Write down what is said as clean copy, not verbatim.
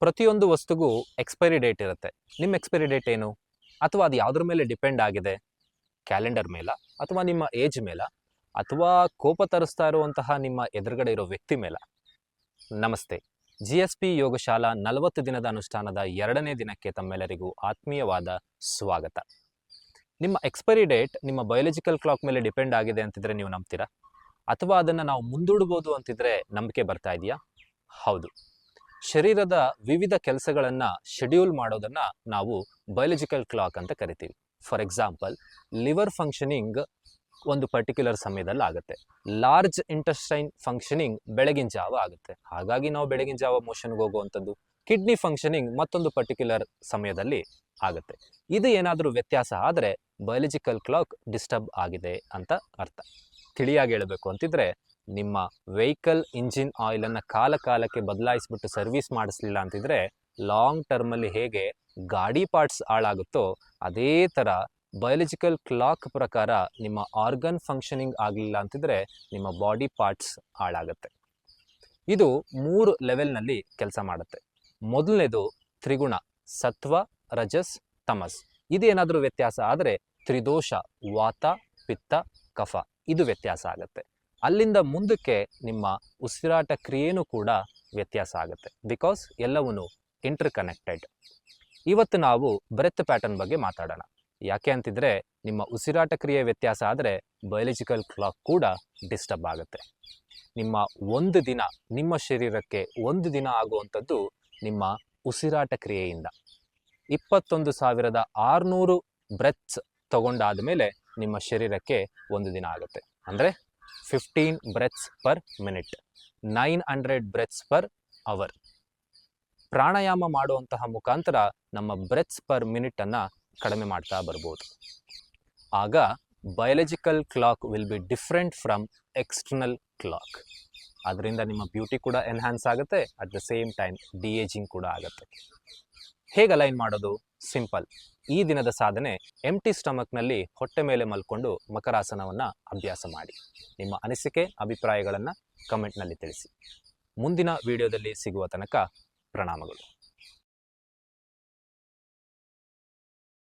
ಪ್ರತಿಯೊಂದು ವಸ್ತುಗೂ expiry date ಇರುತ್ತೆ. ನಿಮ್ಮ ಎಕ್ಸ್ಪೈರಿ ಡೇಟ್ ಏನು? ಅಥವಾ ಅದು ಯಾವುದ್ರ ಮೇಲೆ ಡಿಪೆಂಡ್ ಆಗಿದೆ? ಕ್ಯಾಲೆಂಡರ್ ಮೇಲ, ಅಥವಾ ನಿಮ್ಮ ಏಜ್ ಮೇಲ, ಅಥವಾ ಕೋಪ ತರಿಸ್ತಾ ಇರುವಂತಹ ನಿಮ್ಮ ಎದುರುಗಡೆ ಇರೋ ವ್ಯಕ್ತಿ ಮೇಲ? ನಮಸ್ತೆ. GSP ಯೋಗಶಾಲಾ 40 ದಿನದ ಅನುಷ್ಠಾನದ 2ನೇ ದಿನಕ್ಕೆ ತಮ್ಮೆಲ್ಲರಿಗೂ ಆತ್ಮೀಯವಾದ ಸ್ವಾಗತ. ನಿಮ್ಮ ಎಕ್ಸ್ಪೈರಿ ಡೇಟ್ ನಿಮ್ಮ ಬಯೋಲಜಿಕಲ್ ಕ್ಲಾಕ್ ಮೇಲೆ ಡಿಪೆಂಡ್ ಆಗಿದೆ ಅಂತಿದ್ರೆ ನೀವು ನಂಬ್ತೀರಾ? ಅಥವಾ ಅದನ್ನು ನಾವು ಮುಂದೂಡ್ಬೋದು ಅಂತಿದ್ರೆ ನಂಬಿಕೆ ಬರ್ತಾ ಇದೆಯಾ? ಹೌದು. ಶರೀರದ ವಿವಿಧ ಕೆಲಸಗಳನ್ನು ಶೆಡ್ಯೂಲ್ ಮಾಡೋದನ್ನು ನಾವು ಬಯೋಲಜಿಕಲ್ ಕ್ಲಾಕ್ ಅಂತ ಕರಿತೀವಿ. ಫಾರ್ ಎಕ್ಸಾಂಪಲ್, ಲಿವರ್ ಫಂಕ್ಷನಿಂಗ್ ಒಂದು ಪರ್ಟಿಕ್ಯುಲರ್ ಸಮಯದಲ್ಲಿ ಆಗುತ್ತೆ. ಲಾರ್ಜ್ ಇಂಟೆಸ್ಟೈನ್ ಫಂಕ್ಷನಿಂಗ್ ಬೆಳಗಿನ ಜಾವ ಆಗುತ್ತೆ, ಹಾಗಾಗಿ ನಾವು ಬೆಳಗಿನ ಜಾವ ಮೋಷನ್ಗೆ ಹೋಗುವಂಥದ್ದು. ಕಿಡ್ನಿ ಫಂಕ್ಷನಿಂಗ್ ಮತ್ತೊಂದು ಪರ್ಟಿಕ್ಯುಲರ್ ಸಮಯದಲ್ಲಿ ಆಗುತ್ತೆ. ಇದು ಏನಾದರೂ ವ್ಯತ್ಯಾಸ ಆದರೆ ಬಯೋಲಜಿಕಲ್ ಕ್ಲಾಕ್ ಡಿಸ್ಟರ್ಬ್ ಆಗಿದೆ ಅಂತ ಅರ್ಥ. ತಿಳಿಯಾಗಿ ಹೇಳಬೇಕು ಅಂತಿದ್ರೆ, ನಿಮ್ಮ ವೆಹಿಕಲ್ ಇಂಜಿನ್ ಆಯಿಲನ್ನು ಕಾಲಕ್ಕೆ ಬದಲಾಯಿಸ್ಬಿಟ್ಟು ಸರ್ವಿಸ್ ಮಾಡಿಸ್ಲಿಲ್ಲ ಅಂತಿದ್ರೆ ಲಾಂಗ್ ಟರ್ಮಲ್ಲಿ ಹೇಗೆ ಗಾಡಿ ಪಾರ್ಟ್ಸ್ ಹಾಳಾಗುತ್ತೋ ಅದೇ ಥರ ಬಯೋಲಜಿಕಲ್ ಕ್ಲಾಕ್ ಪ್ರಕಾರ ನಿಮ್ಮ ಆರ್ಗನ್ ಫಂಕ್ಷನಿಂಗ್ ಆಗಲಿಲ್ಲ ಅಂತಿದ್ರೆ ನಿಮ್ಮ ಬಾಡಿ ಪಾರ್ಟ್ಸ್ ಹಾಳಾಗುತ್ತೆ. ಇದು 3 ಲೆವೆಲ್ನಲ್ಲಿ ಕೆಲಸ ಮಾಡುತ್ತೆ. ಮೊದಲನೇದು ತ್ರಿಗುಣ, ಸತ್ವ, ರಜಸ್, ತಮಸ್. ಇದೇನಾದರೂ ವ್ಯತ್ಯಾಸ ಆದರೆ ತ್ರಿದೋಷ, ವಾತ, ಪಿತ್ತ, ಕಫ, ಇದು ವ್ಯತ್ಯಾಸ ಆಗುತ್ತೆ. ಅಲ್ಲಿಂದ ಮುಂದಕ್ಕೆ ನಿಮ್ಮ ಉಸಿರಾಟ ಕ್ರಿಯೆನೂ ಕೂಡ ವ್ಯತ್ಯಾಸ ಆಗುತ್ತೆ. ಬಿಕಾಸ್ ಎಲ್ಲವೂ ಇಂಟರ್ ಕನೆಕ್ಟೆಡ್. ಇವತ್ತು ನಾವು ಬ್ರೆತ್ ಪ್ಯಾಟರ್ನ್ ಬಗ್ಗೆ ಮಾತಾಡೋಣ. ಯಾಕೆ ಅಂತಿದ್ರೆ, ನಿಮ್ಮ ಉಸಿರಾಟ ಕ್ರಿಯೆ ವ್ಯತ್ಯಾಸ ಆದರೆ ಬಯೋಲಜಿಕಲ್ ಕ್ಲಾಕ್ ಕೂಡ ಡಿಸ್ಟರ್ಬ್ ಆಗುತ್ತೆ. ನಿಮ್ಮ ಒಂದು ದಿನ, ನಿಮ್ಮ ಶರೀರಕ್ಕೆ ಒಂದು ದಿನ ಆಗುವಂಥದ್ದು ನಿಮ್ಮ ಉಸಿರಾಟ ಕ್ರಿಯೆಯಿಂದ. 21,600 ಬ್ರೆತ್ಸ್ ತಗೊಂಡಾದ ಮೇಲೆ ನಿಮ್ಮ ಶರೀರಕ್ಕೆ ಒಂದು ದಿನ ಆಗುತ್ತೆ. ಅಂದರೆ 15 breaths per minute, 900 breaths per hour. ಪ್ರಾಣಾಯಾಮ ಮಾಡುವಂತಹ ಮುಖಾಂತರ ನಮ್ಮ ಬ್ರೆತ್ಸ್ ಪರ್ ಮಿನಿಟನ್ನು ಕಡಿಮೆ ಮಾಡ್ತಾ ಬರ್ಬೋದು. ಆಗ biological clock will be different from external clock. ಅದರಿಂದ ನಿಮ್ಮ ಬ್ಯೂಟಿ ಕೂಡ ಎನ್ಹಾನ್ಸ್ ಆಗುತ್ತೆ, at the same time D-ageing ಕೂಡ ಆಗುತ್ತೆ. ಹೇಗೆ ಅಲೈನ್ ಮಾಡೋದು? ಸಿಂಪಲ್. ಈ ದಿನದ ಸಾಧನೆ ಎಂಟಿ ಸ್ಟಮಕ್ನಲ್ಲಿ ಹೊಟ್ಟೆ ಮೇಲೆ ಮಲ್ಕೊಂಡು ಮಕರಾಸನವನ್ನು ಅಭ್ಯಾಸ ಮಾಡಿ. ನಿಮ್ಮ ಅನಿಸಿಕೆ, ಅಭಿಪ್ರಾಯಗಳನ್ನು ಕಮೆಂಟ್ನಲ್ಲಿ ತಿಳಿಸಿ. ಮುಂದಿನ ವಿಡಿಯೋದಲ್ಲಿ ಸಿಗುವ ತನಕ ಪ್ರಣಾಮಗಳು.